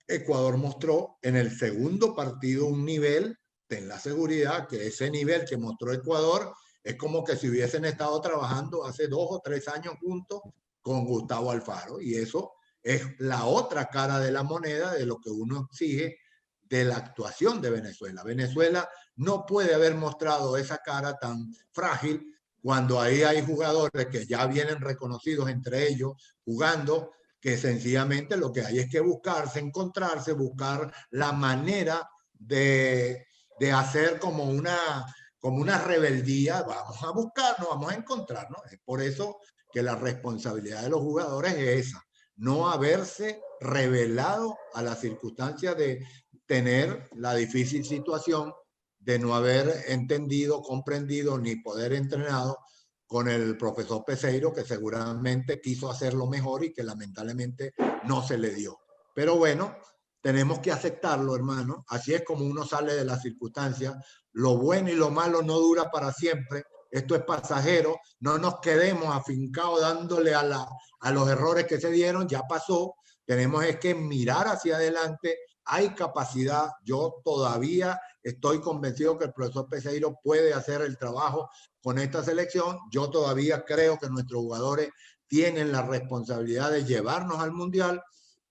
Ecuador mostró en el segundo partido un nivel, ten la seguridad que ese nivel que mostró Ecuador es como que si hubiesen estado trabajando hace 2 o 3 años juntos con Gustavo Alfaro, y eso es la otra cara de la moneda de lo que uno exige de la actuación de Venezuela. Venezuela no puede haber mostrado esa cara tan frágil cuando ahí hay jugadores que ya vienen reconocidos entre ellos jugando, que sencillamente lo que hay es que buscarse, encontrarse, buscar la manera de hacer como una rebeldía. Vamos a buscarnos, vamos a encontrarnos. Es por eso que la responsabilidad de los jugadores es esa, no haberse revelado a las circunstancias de tener la difícil situación de no haber entendido, comprendido ni poder entrenado con el profesor Peseiro, que seguramente quiso hacerlo mejor y que lamentablemente no se le dio. Pero bueno, tenemos que aceptarlo, hermano. Así es como uno sale de las circunstancias. Lo bueno y lo malo no dura para siempre. Esto es pasajero. No nos quedemos afincados dándole a los errores que se dieron. Ya pasó. Tenemos es que mirar hacia adelante. Hay capacidad. Yo todavía estoy convencido que el profesor Peseiro puede hacer el trabajo con esta selección. Yo todavía creo que nuestros jugadores tienen la responsabilidad de llevarnos al Mundial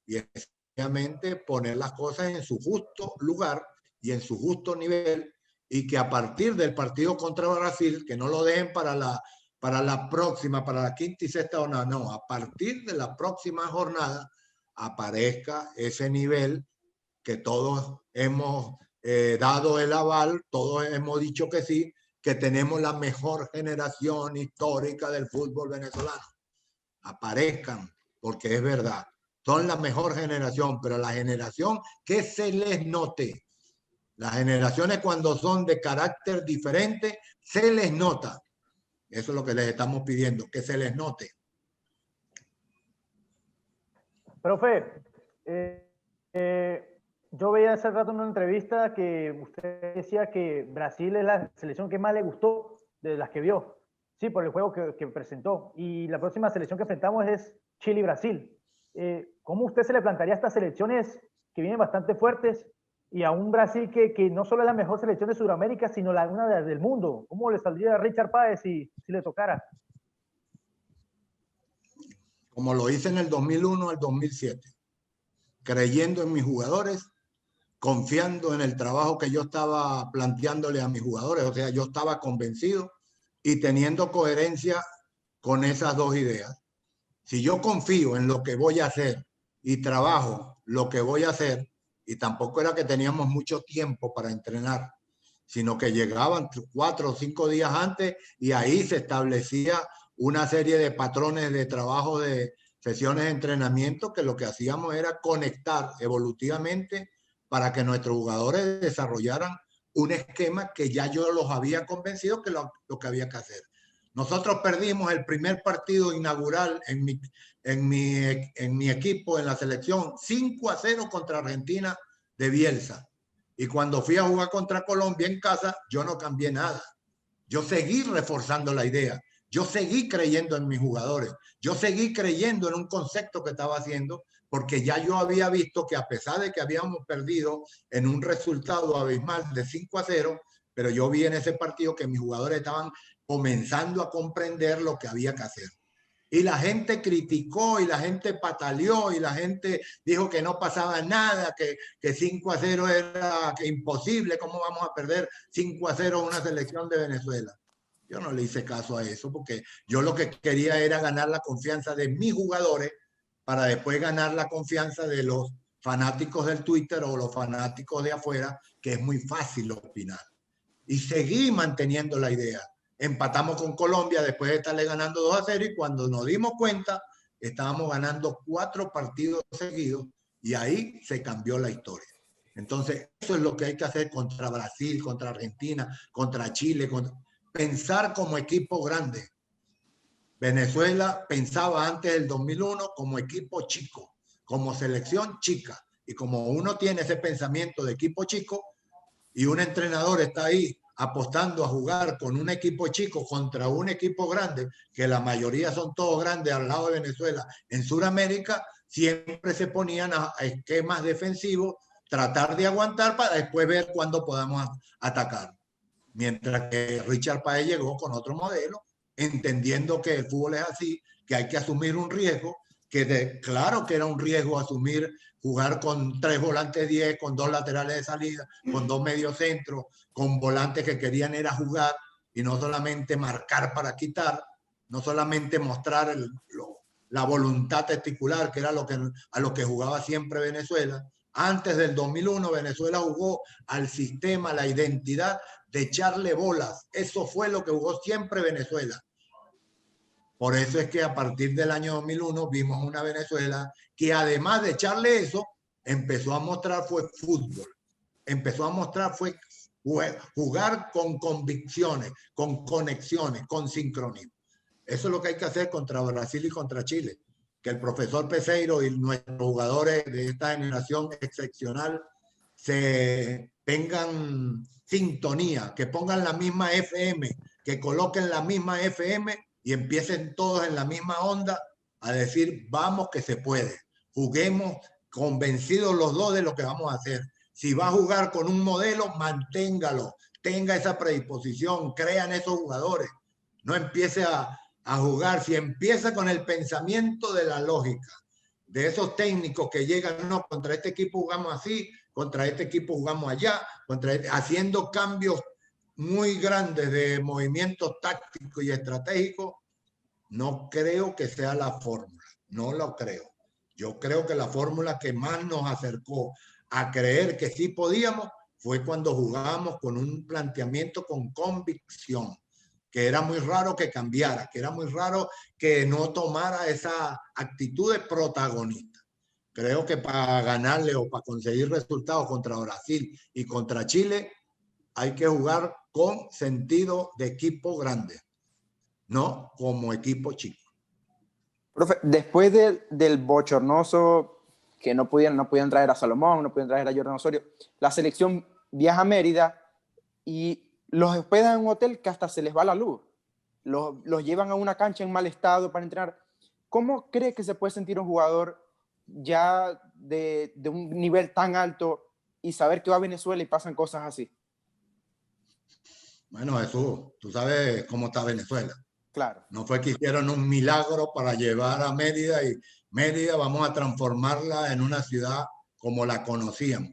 y obviamente poner las cosas en su justo lugar y en su justo nivel, y que a partir del partido contra Brasil, que no lo dejen para la próxima, para la quinta y sexta jornada, no, a partir de la próxima jornada aparezca ese nivel que todos hemos dado el aval, todos hemos dicho que sí, que tenemos la mejor generación histórica del fútbol venezolano. Aparezcan, porque es verdad, son la mejor generación, pero la generación que se les note. Las generaciones cuando son de carácter diferente, se les nota. Eso es lo que les estamos pidiendo, que se les note. Profe, yo veía hace rato en una entrevista que usted decía que Brasil es la selección que más le gustó de las que vio. Sí, por el juego que presentó. Y la próxima selección que enfrentamos es Chile y Brasil. ¿Cómo usted se le plantearía a estas selecciones que vienen bastante fuertes y a un Brasil que no solo es la mejor selección de Sudamérica, sino una del mundo? ¿Cómo le saldría a Richard Páez si le tocara? Como lo hice en el 2001 al 2007, creyendo en mis jugadores, confiando en el trabajo que yo estaba planteándole a mis jugadores. O sea, yo estaba convencido y teniendo coherencia con esas dos ideas. Si yo confío en lo que voy a hacer y trabajo lo que voy a hacer, y tampoco era que teníamos mucho tiempo para entrenar, sino que llegaban 4 o 5 días antes y ahí se establecía una serie de patrones de trabajo, de sesiones de entrenamiento, que lo que hacíamos era conectar evolutivamente para que nuestros jugadores desarrollaran un esquema que ya yo los había convencido que lo que había que hacer. Nosotros perdimos el primer partido inaugural en mi equipo, en la selección, 5-0 contra Argentina de Bielsa. Y cuando fui a jugar contra Colombia en casa, yo no cambié nada. Yo seguí reforzando la idea. Yo seguí creyendo en mis jugadores. Yo seguí creyendo en un concepto que estaba haciendo, porque ya yo había visto que a pesar de que habíamos perdido en un resultado abismal de 5-0, pero yo vi en ese partido que mis jugadores estaban comenzando a comprender lo que había que hacer. Y la gente criticó y la gente pataleó y la gente dijo que no pasaba nada, que 5-0 era imposible, ¿cómo vamos a perder 5-0 a una selección de Venezuela? Yo no le hice caso a eso, porque yo lo que quería era ganar la confianza de mis jugadores para después ganar la confianza de los fanáticos del Twitter o los fanáticos de afuera, que es muy fácil opinar. Y seguí manteniendo la idea. Empatamos con Colombia después de estarle ganando 2-0 y cuando nos dimos cuenta estábamos ganando 4 partidos seguidos y ahí se cambió la historia. Entonces, eso es lo que hay que hacer contra Brasil, contra Argentina, contra Chile, pensar como equipo grande. Venezuela pensaba antes del 2001 como equipo chico, como selección chica. Y como uno tiene ese pensamiento de equipo chico y un entrenador está ahí apostando a jugar con un equipo chico contra un equipo grande, que la mayoría son todos grandes al lado de Venezuela, en Sudamérica, siempre se ponían a esquemas defensivos, tratar de aguantar para después ver cuándo podamos atacar. Mientras que Richard Páez llegó con otro modelo, entendiendo que el fútbol es así, que hay que asumir un riesgo, claro que era un riesgo asumir jugar con 3 volantes 10, con 2 laterales de salida, con 2 mediocentros, con volantes que querían era jugar y no solamente marcar para quitar, no solamente mostrar la voluntad testicular, que era a lo que jugaba siempre Venezuela. Antes del 2001, Venezuela jugó al sistema, a la identidad de echarle bolas. Eso fue lo que jugó siempre Venezuela. Por eso es que a partir del año 2001 vimos una Venezuela que además de echarle eso, empezó a mostrar fue fútbol. Empezó a mostrar fue jugar con convicciones, con conexiones, con sincronismo. Eso es lo que hay que hacer contra Brasil y contra Chile. Que el profesor Peseiro y nuestros jugadores de esta generación excepcional se tengan sintonía, que pongan la misma FM, que coloquen la misma FM y empiecen todos en la misma onda a decir, vamos que se puede. Juguemos convencidos los dos de lo que vamos a hacer. Si va a jugar con un modelo, manténgalo, tenga esa predisposición, crean esos jugadores. No empiece a jugar, si empieza con el pensamiento de la lógica, de esos técnicos que llegan, no, contra este equipo jugamos así, contra este equipo jugamos allá, haciendo cambios muy grandes de movimientos tácticos y estratégicos, no creo que sea la fórmula, no lo creo. Yo creo que la fórmula que más nos acercó a creer que sí podíamos fue cuando jugábamos con un planteamiento con convicción, que era muy raro que cambiara, que era muy raro que no tomara esa actitud de protagonista. Creo que para ganarle o para conseguir resultados contra Brasil y contra Chile hay que jugar con sentido de equipo grande, no como equipo chico. Profe, después del bochornoso que no podían traer a Salomón, no podían traer a Jordan Osorio, la selección viaja a Mérida y los hospedan en un hotel que hasta se les va la luz. Los llevan a una cancha en mal estado para entrenar. ¿Cómo cree que se puede sentir un jugador ya de un nivel tan alto y saber que va a Venezuela y pasan cosas así? Bueno, Jesús, tú sabes cómo está Venezuela. Claro. No fue que hicieron un milagro para llevar a Mérida y Mérida vamos a transformarla en una ciudad como la conocíamos.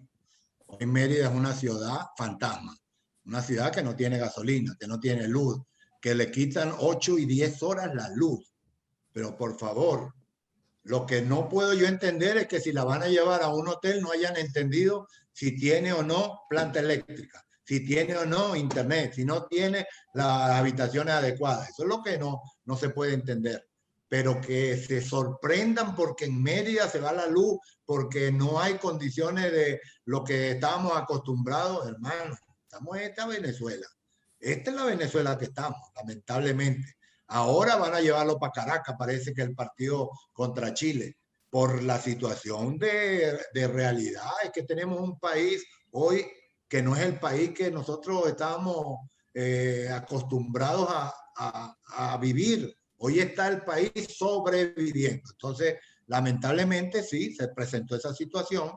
Hoy Mérida es una ciudad fantasma, una ciudad que no tiene gasolina, que no tiene luz, que le quitan 8 y 10 horas la luz. Pero por favor, lo que no puedo yo entender es que si la van a llevar a un hotel no hayan entendido si tiene o no planta eléctrica, si tiene o no internet, si no tiene las habitaciones adecuadas. Eso es lo que no se puede entender. Pero que se sorprendan porque en Mérida se va la luz, porque no hay condiciones de lo que estábamos acostumbrados, hermano. Estamos en esta Venezuela. Esta es la Venezuela que estamos, lamentablemente. Ahora van a llevarlo para Caracas, parece que el partido contra Chile, por la situación de realidad. Es que tenemos un país hoy que no es el país que nosotros estábamos acostumbrados a vivir. Hoy está el país sobreviviendo. Entonces, lamentablemente sí, se presentó esa situación.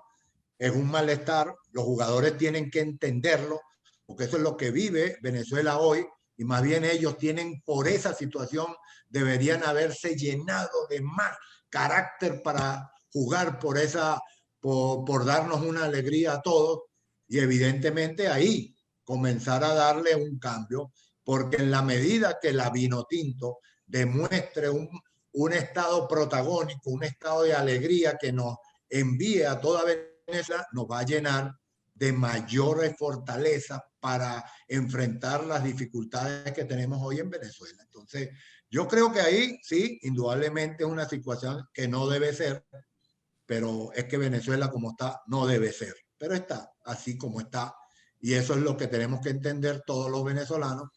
Es un malestar. Los jugadores tienen que entenderlo, porque eso es lo que vive Venezuela hoy. Y más bien ellos tienen, por esa situación, deberían haberse llenado de más carácter para jugar por darnos una alegría a todos. Y evidentemente ahí comenzar a darle un cambio, porque en la medida que la Vinotinto demuestre un estado protagónico, un estado de alegría que nos envíe a toda Venezuela, nos va a llenar de mayores fortalezas para enfrentar las dificultades que tenemos hoy en Venezuela. Entonces, Yo creo que ahí sí, indudablemente es una situación que no debe ser, pero es que Venezuela como está no debe ser, pero está así como está. Y eso es lo que tenemos que entender todos los venezolanos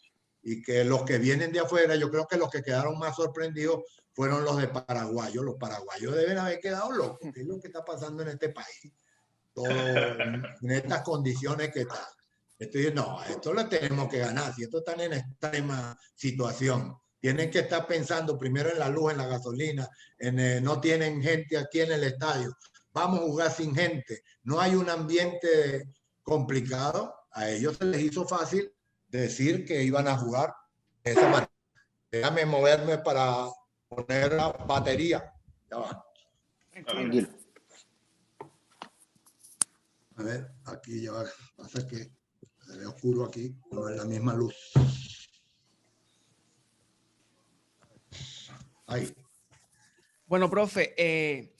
y que los que vienen de afuera, yo creo que los que quedaron más sorprendidos fueron los de paraguayos. Los paraguayos deben haber quedado locos. ¿Qué es lo que está pasando en este país? Todo en estas condiciones que está. No, esto lo tenemos que ganar. Si esto están en extrema situación, tienen que estar pensando primero en la luz, en la gasolina, no tienen gente aquí en el estadio. Vamos a jugar sin gente. No hay un ambiente complicado. A ellos se les hizo fácil decir que iban a jugar de esa manera. Déjame moverme para poner la batería. Ya va. Tranquilo. A ver, aquí ya va. Pasa que se ve oscuro aquí, no es la misma luz. Ahí. Bueno, profe,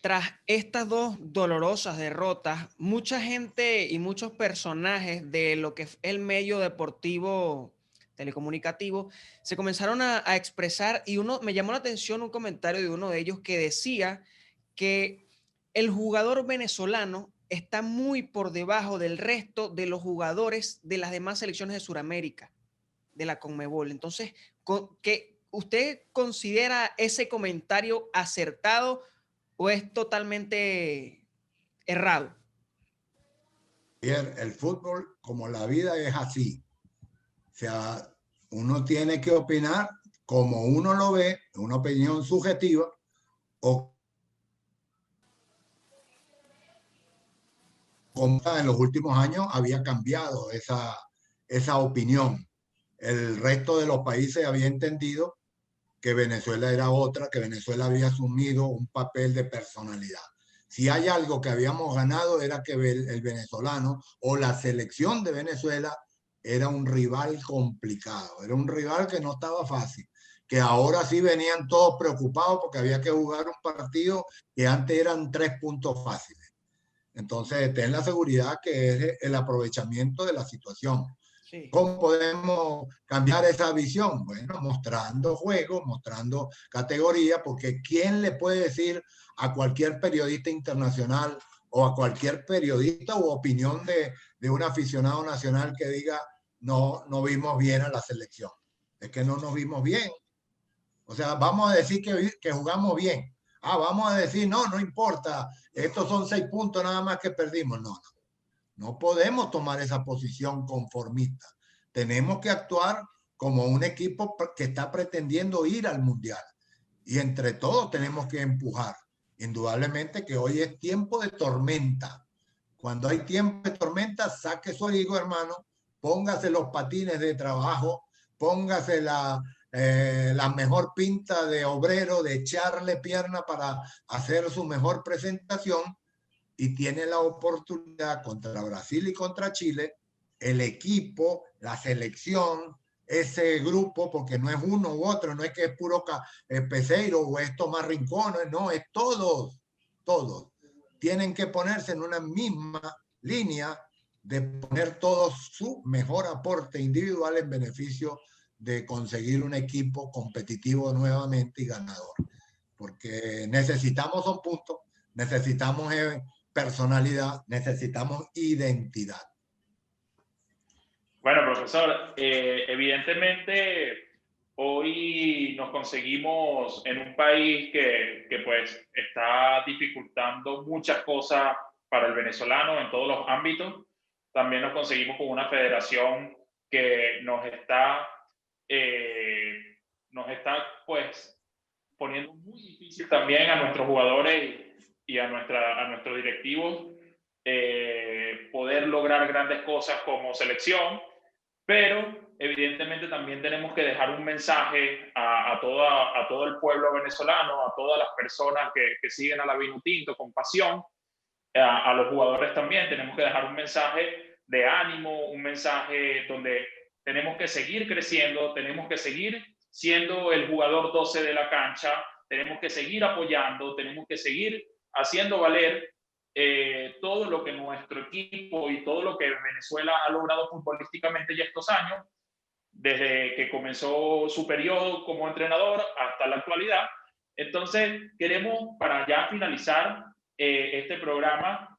tras estas dos dolorosas derrotas, mucha gente y muchos personajes de lo que es el medio deportivo telecomunicativo se comenzaron a expresar y me llamó la atención un comentario de uno de ellos que decía que el jugador venezolano está muy por debajo del resto de los jugadores de las demás selecciones de Sudamérica, de la Conmebol. Entonces, ¿usted considera ese comentario acertado o es totalmente errado? El fútbol, como la vida, es así. O sea, uno tiene que opinar como uno lo ve, una opinión subjetiva, o como en los últimos años había cambiado esa opinión. El resto de los países había entendido que Venezuela era otra, que Venezuela había asumido un papel de personalidad. Si hay algo que habíamos ganado era que el venezolano o la selección de Venezuela era un rival complicado, era un rival que no estaba fácil, que ahora sí venían todos preocupados porque había que jugar un partido que antes eran 3 puntos fáciles. Entonces, ten la seguridad que es el aprovechamiento de la situación. Sí. ¿Cómo podemos cambiar esa visión? Bueno, mostrando juegos, mostrando categoría, porque ¿quién le puede decir a cualquier periodista internacional o a cualquier periodista u opinión de un aficionado nacional que diga no vimos bien a la selección? Es que no nos vimos bien. O sea, vamos a decir que jugamos bien. Vamos a decir, no importa, estos son 6 puntos nada más que perdimos. No podemos tomar esa posición conformista. Tenemos que actuar como un equipo que está pretendiendo ir al Mundial. Y entre todos tenemos que empujar. Indudablemente que hoy es tiempo de tormenta. Cuando hay tiempo de tormenta, saque su abrigo, hermano, póngase los patines de trabajo, póngase la mejor pinta de obrero, de echarle pierna para hacer su mejor presentación, y tiene la oportunidad contra Brasil y contra Chile, el equipo, la selección, ese grupo, porque no es uno u otro, no es que es puro Peseiro o es Tomás Rincón, no, es todos. Tienen que ponerse en una misma línea de poner todo su mejor aporte individual en beneficio de conseguir un equipo competitivo nuevamente y ganador. Porque necesitamos un punto, necesitamos personalidad, necesitamos identidad. Bueno, profesor, evidentemente hoy nos conseguimos en un país que pues está dificultando muchas cosas para el venezolano en todos los ámbitos. También nos conseguimos con una federación que nos está pues poniendo muy difícil también a nuestros jugadores y a nuestros directivos poder lograr grandes cosas como selección, pero evidentemente también tenemos que dejar un mensaje a todo el pueblo venezolano, a todas las personas que siguen a la Vinotinto con pasión, a los jugadores también tenemos que dejar un mensaje de ánimo, un mensaje donde tenemos que seguir creciendo, tenemos que seguir siendo el jugador 12 de la cancha, tenemos que seguir apoyando, tenemos que seguir haciendo valer todo lo que nuestro equipo y todo lo que Venezuela ha logrado futbolísticamente ya estos años, desde que comenzó su periodo como entrenador hasta la actualidad. Entonces, queremos, para ya finalizar este programa,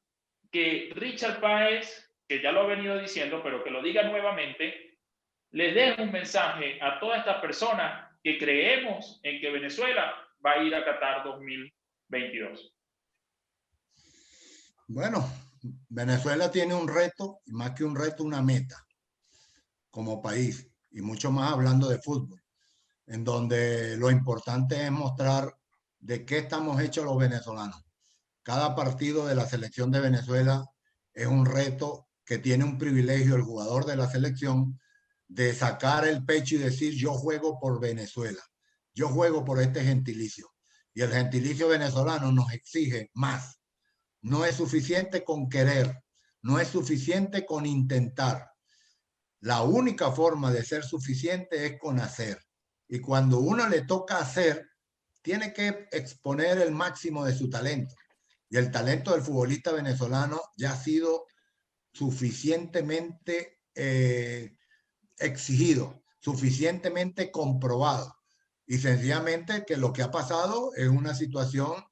que Richard Páez, que ya lo ha venido diciendo, pero que lo diga nuevamente, les deje un mensaje a todas estas personas que creemos en que Venezuela va a ir a Qatar 2022. Bueno, Venezuela tiene un reto, y más que un reto, una meta como país, y mucho más hablando de fútbol, en donde lo importante es mostrar de qué estamos hechos los venezolanos. Cada partido de la selección de Venezuela es un reto que tiene un privilegio el jugador de la selección de sacar el pecho y decir: yo juego por Venezuela, yo juego por este gentilicio. Y el gentilicio venezolano nos exige más. No es suficiente con querer, no es suficiente con intentar. La única forma de ser suficiente es con hacer. Y cuando uno le toca hacer, tiene que exponer el máximo de su talento. Y el talento del futbolista venezolano ya ha sido suficientemente exigido, suficientemente comprobado. Y sencillamente que lo que ha pasado es una situación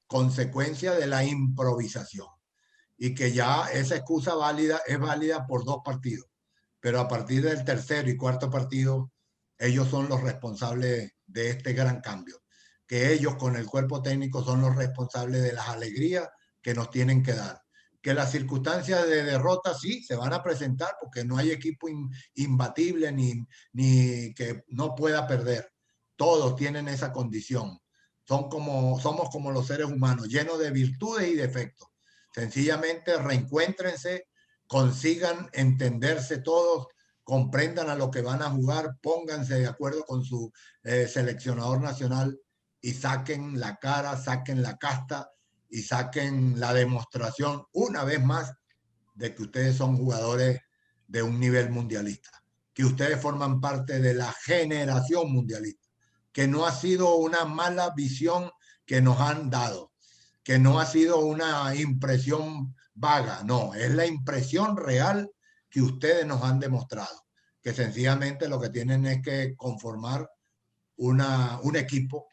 consecuencia de la improvisación. Y que ya esa excusa válida es válida por 2 partidos. Pero a partir del tercer y cuarto partido, ellos son los responsables de este gran cambio. Que ellos con el cuerpo técnico son los responsables de las alegrías que nos tienen que dar. Que las circunstancias de derrota sí se van a presentar porque no hay equipo imbatible ni que no pueda perder. Todos tienen esa condición. Somos como los seres humanos, llenos de virtudes y defectos. Sencillamente reencuéntrense, consigan entenderse todos, comprendan a lo que van a jugar, pónganse de acuerdo con su seleccionador nacional y saquen la cara, saquen la casta y saquen la demostración una vez más de que ustedes son jugadores de un nivel mundialista, que ustedes forman parte de la generación mundialista, que no ha sido una mala visión que nos han dado, que no ha sido una impresión vaga, no, es la impresión real que ustedes nos han demostrado, que sencillamente lo que tienen es que conformar un equipo,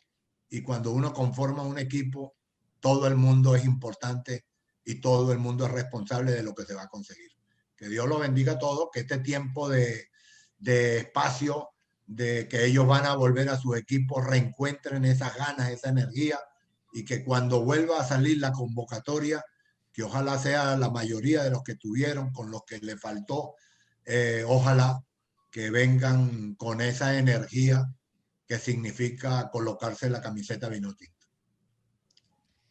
y cuando uno conforma un equipo, todo el mundo es importante y todo el mundo es responsable de lo que se va a conseguir. Que Dios lo bendiga a todos, que este tiempo de espacio, de que ellos van a volver a sus equipos, reencuentren esas ganas, esa energía, y que cuando vuelva a salir la convocatoria, que ojalá sea la mayoría de los que tuvieron, con los que le faltó, ojalá que vengan con esa energía que significa colocarse la camiseta vinotinto.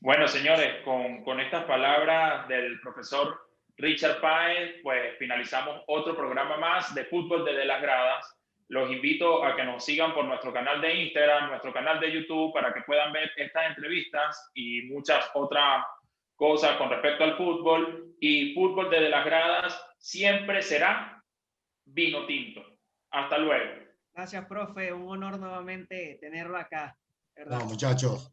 Bueno, señores, con estas palabras del profesor Richard Páez, pues finalizamos otro programa más de Fútbol desde las Gradas. Los invito a que nos sigan por nuestro canal de Instagram, nuestro canal de YouTube, para que puedan ver estas entrevistas y muchas otras cosas con respecto al fútbol. Y Fútbol desde las Gradas siempre será vino tinto. Hasta luego. Gracias, profe. Un honor nuevamente tenerlo acá, ¿verdad? No, muchachos,